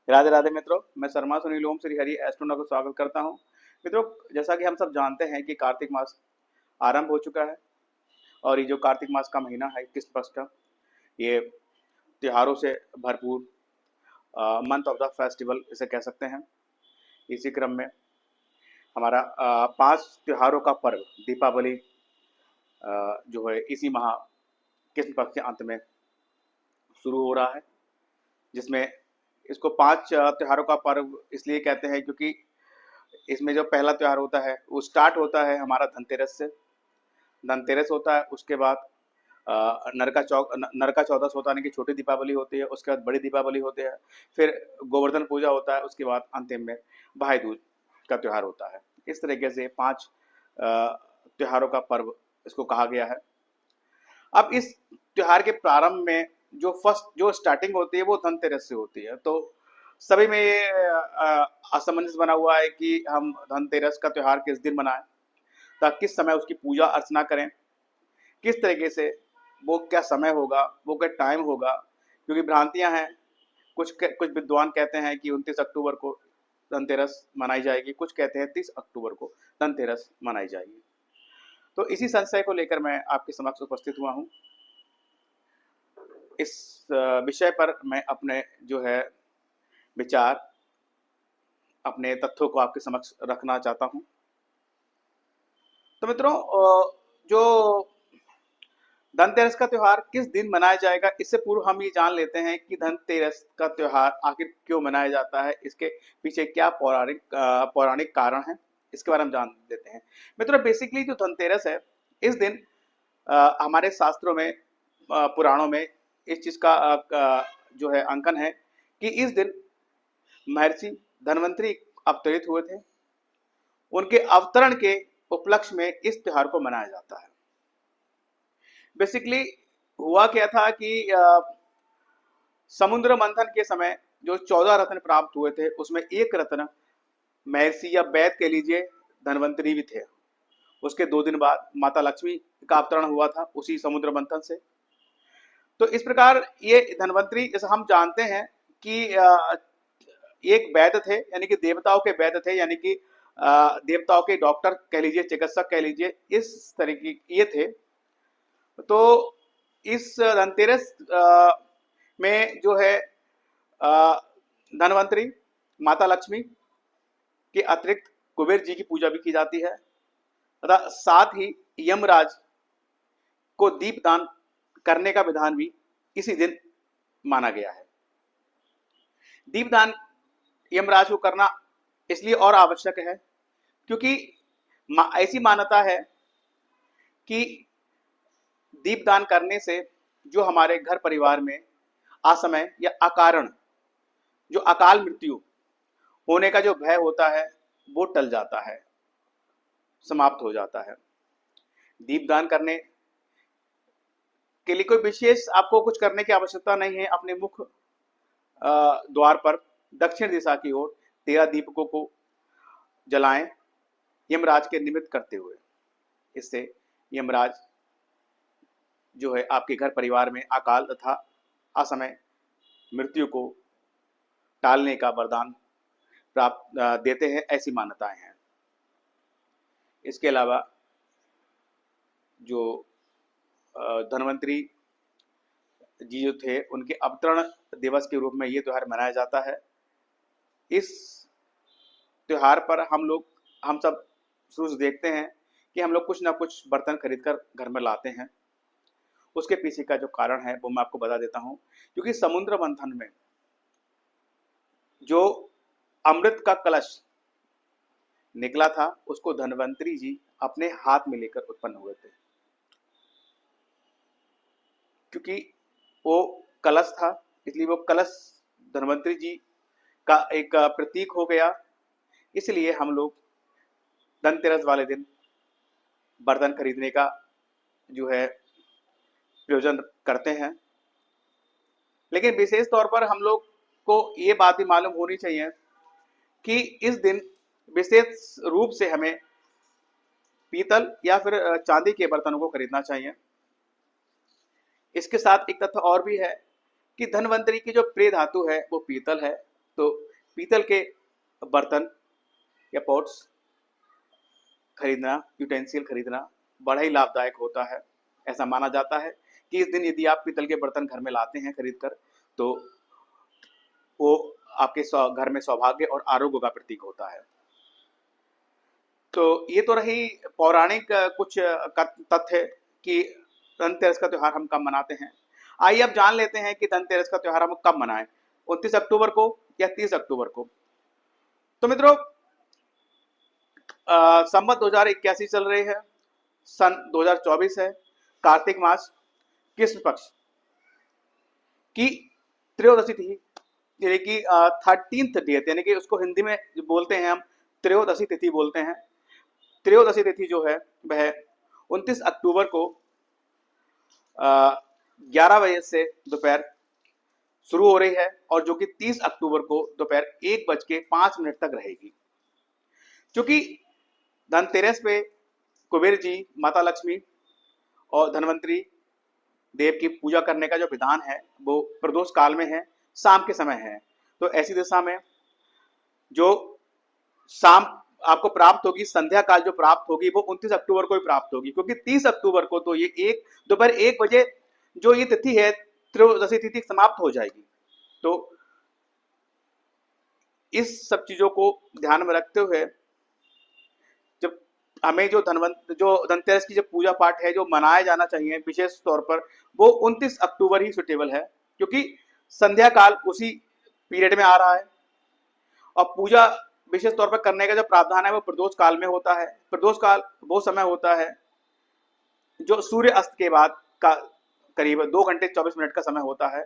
राधे राधे मित्रों, मैं शर्मा सुनील ओम श्री हरि एस्ट्रोनॉ को स्वागत करता हूं। मित्रों, जैसा कि हम सब जानते हैं कि कार्तिक मास आरंभ हो चुका है और ये जो कार्तिक मास का महीना है कृष्ण पक्ष का, ये त्योहारों से भरपूर मंथ ऑफ द फेस्टिवल इसे कह सकते हैं। इसी क्रम में हमारा 5 त्योहारों का पर्व दीपावली जो है इसी माह कृष्ण पक्ष के अंत में शुरू हो रहा है, जिसमें इसको 5 त्योहारों का पर्व इसलिए कहते हैं क्योंकि इसमें जो पहला त्योहार होता है वो स्टार्ट होता है हमारा धनतेरस से। धनतेरस होता है, उसके बाद नरका चौदस होता है, यानी कि छोटी दीपावली होती है। उसके बाद बड़ी दीपावली होती है, फिर गोवर्धन पूजा होता है, उसके बाद अंतिम में भाई दूज का त्योहार होता है। इस तरीके से 5 त्योहारों का पर्व इसको कहा गया है। अब इस त्योहार के प्रारंभ में जो स्टार्टिंग होती है वो धनतेरस से होती है। तो सभी में ये असमंजस बना हुआ है कि हम धनतेरस का त्योहार किस दिन मनाएं, किस समय उसकी पूजा अर्चना करें, किस तरीके से वो क्या समय होगा, वो क्या टाइम होगा, क्योंकि भ्रांतियां हैं। कुछ विद्वान कहते हैं कि 29 अक्टूबर को धनतेरस मनाई जाएगी, कुछ कहते हैं 30 अक्टूबर को धनतेरस मनाई जाएगी। तो इसी संशय को लेकर मैं आपके समक्ष उपस्थित हुआ हूँ। इस विषय पर मैं अपने जो है विचार, अपने तथ्यों को आपके समक्ष रखना चाहता हूँ। तो मित्रों, जो धनतेरस का त्योहार किस दिन मनाया जाएगा, इससे पूर्व हम ये जान लेते हैं कि धनतेरस का त्योहार आखिर क्यों मनाया जाता है, इसके पीछे क्या पौराणिक कारण है, इसके बारे में जान लेते हैं। मित्रों, बेसिकली जो धनतेरस है, इस दिन हमारे शास्त्रों में, पुराणों में इस चीज का जो है अंकन है कि इस दिन महर्षि धन्वंतरी अवतरित हुए थे। उनके अवतरण के उपलक्ष्य में इस त्योहार को मनाया जाता है। बेसिकली हुआ क्या था कि समुद्र मंथन के समय जो 14 रत्न प्राप्त हुए थे, उसमें एक रत्न महर्षि या वैद कह लीजिए धन्वंतरी भी थे। उसके 2 दिन बाद माता लक्ष्मी का अवतरण हुआ था उसी समुद्र मंथन से। तो इस प्रकार ये धन्वंतरी, जैसे हम जानते हैं कि एक वैद्य थे, यानी कि देवताओं के वैद्य थे, यानी कि देवताओं के डॉक्टर कह लीजिए, चिकित्सक कह लीजिए, इस तरीके ये थे। तो इस धनतेरस में जो है धनवंतरी, माता लक्ष्मी के अतिरिक्त कुबेर जी की पूजा भी की जाती है तथा साथ ही यमराज को दीपदान करने का विधान भी इसी दिन माना गया है। दीपदान यमराज को करना इसलिए और आवश्यक है क्योंकि ऐसी मान्यता है कि दीपदान करने से जो हमारे घर परिवार में असमय या अकारण जो अकाल मृत्यु होने का जो भय होता है वो टल जाता है, समाप्त हो जाता है। दीपदान करने के लिए कोई विशेष आपको कुछ करने की आवश्यकता नहीं है। अपने मुख द्वार पर दक्षिण दिशा की ओर 13 दीपकों को जलाएं, यमराज के निमित्त करते हुए। इससे यमराज जो है आपके घर परिवार में अकाल तथा असमय मृत्यु को टालने का वरदान प्राप्त देते हैं, ऐसी मान्यताएं हैं। इसके अलावा जो धन्वंतरी जी जो थे, उनके अवतरण दिवस के रूप में ये त्योहार मनाया जाता है। इस त्योहार पर हम सब शुरू से देखते हैं कि हम लोग कुछ ना कुछ बर्तन खरीद कर घर में लाते हैं। उसके पीछे का जो कारण है वो मैं आपको बता देता हूँ। क्योंकि समुद्र मंथन में जो अमृत का कलश निकला था, उसको धन्वंतरी जी अपने हाथ में लेकर उत्पन्न हुए थे। क्योंकि वो कलश था, इसलिए वो कलश धन्वंतरी जी का एक प्रतीक हो गया। इसलिए हम लोग धनतेरस वाले दिन बर्तन खरीदने का जो है प्रयोजन करते हैं। लेकिन विशेष तौर पर हम लोग को ये बात भी मालूम होनी चाहिए कि इस दिन विशेष रूप से हमें पीतल या फिर चांदी के बर्तनों को खरीदना चाहिए। इसके साथ एक तथ्य और भी है कि धनवंतरी की जो प्रिय धातु है वो पीतल है। तो पीतल के बर्तन या पॉट्स खरीदना, यूटेंसिल खरीदना बड़ा ही लाभदायक होता है। ऐसा माना जाता है कि इस दिन यदि आप पीतल के बर्तन घर में लाते हैं खरीद कर, तो वो आपके घर में सौभाग्य और आरोग्य का प्रतीक होता है। तो ये तो रही पौराणिक कुछ तथ्य कि धनतेरस का त्योहार हम कब मनाते हैं। आइए अब जान लेते हैं कि धनतेरस का त्योहार हम कब मनाएं, 29 अक्टूबर को या 30 अक्टूबर को। तो मित्रों, संवत 2081 चल रही है, सन 2024 है, कार्तिक मास, कृष्ण पक्ष की त्रयोदशी तिथि यानी कि 13th डेट, यानी कि उसको हिंदी में जो बोलते हैं हम त्रयोदशी तिथि बोलते हैं। त्रयोदशी तिथि जो है वह 29 अक्टूबर को 11 बजे से दोपहर शुरू हो रही है और जो कि 30 अक्टूबर को दोपहर 1:05 तक रहेगी। क्योंकि धनतेरस पे कुबेर जी, माता लक्ष्मी और धनवंतरी देव की पूजा करने का जो विधान है वो प्रदोष काल में है, शाम के समय है। तो ऐसी दिशा में जो शाम आपको प्राप्त होगी, संध्या काल जो प्राप्त होगी वो 29 अक्टूबर को ही प्राप्त होगी, क्योंकि 30 अक्टूबर को तो ये दोपहर 1 बजे जो ये तिथि है त्रयोदशी तिथि समाप्त हो जाएगी। तो इस सब चीजों को ध्यान में रखते हुए जब हमें जो धनतेरस की जो पूजा पाठ है जो मनाया जाना चाहिए विशेष तौर पर, वो 29 अक्टूबर ही सुटेबल है, क्योंकि संध्या काल उसी पीरियड में आ रहा है और पूजा विशेष तौर पर करने का जो प्रावधान है वो प्रदोष काल में होता है। प्रदोष काल वो समय होता है जो सूर्य अस्त के बाद का करीब 2 घंटे 24 मिनट का समय होता है।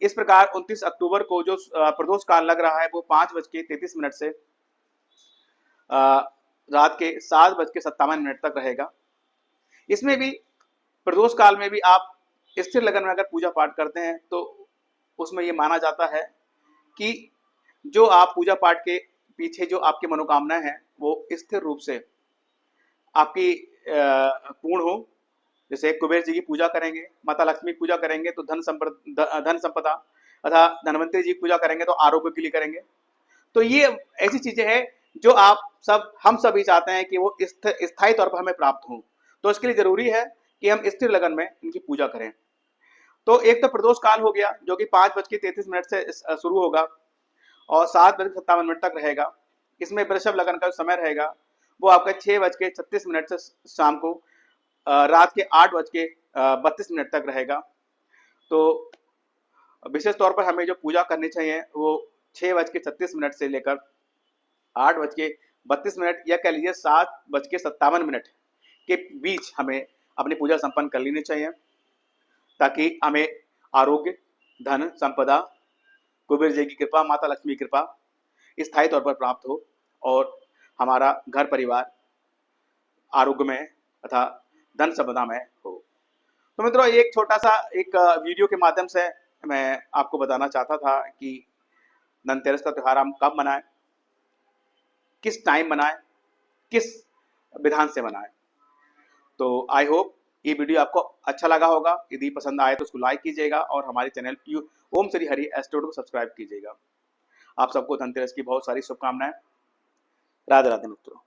इस प्रकार 29 अक्टूबर को जो प्रदोष काल लग रहा है वो 5:33 से रात के 7:57 तक रहेगा। इसमें भी प्रदोष काल में भी आप स्थिर लगन में अगर पूजा पाठ करते हैं तो उसमें ये माना जाता है कि जो आप पूजा पाठ के पीछे जो आपकी मनोकामनाएं हैं वो स्थिर रूप से आपकी पूर्ण हो। जैसे कुबेर जी की पूजा करेंगे, माता लक्ष्मी की पूजा करेंगे तो धन संपदा तथा धनवंतरी जी की पूजा करेंगे तो आरोग्य के लिए करेंगे। तो ये ऐसी चीजें हैं जो हम सभी चाहते हैं कि वो स्थायी तौर पर हमें प्राप्त हो। तो इसके लिए जरूरी है कि हम स्थिर लगन में इनकी पूजा करें। तो एक तो प्रदोष काल हो गया जो कि 5:33 से शुरू होगा और 7:57 तक रहेगा। इसमें वृषभ लगन का जो समय रहेगा वो आपका 6:36 से शाम को रात के 8:32 तक रहेगा। तो विशेष तौर पर हमें जो पूजा करनी चाहिए वो 6:36 से लेकर 8:32 या कह लीजिए 7:57 के बीच हमें अपनी पूजा संपन्न कर लेनी चाहिए, ताकि हमें आरोग्य, धन संपदा, कुबेर जी की कृपा, माता लक्ष्मी की कृपा स्थायी तौर पर प्राप्त हो और हमारा घर परिवार आरोग्य में तथा धन संपदा में हो। तो मित्रों, एक छोटा सा एक वीडियो के माध्यम से मैं आपको बताना चाहता था कि धनतेरस का त्योहार हम कब मनाएं, किस टाइम मनाएं, किस विधान से मनाएं। तो आई होप ये वीडियो आपको अच्छा लगा होगा। यदि पसंद आए तो उसको लाइक कीजिएगा और हमारे चैनल ओम श्री हरि एस्ट्रोड को सब्सक्राइब कीजिएगा। आप सबको धनतेरस की बहुत सारी शुभकामनाएं। राधे राधे मित्रों।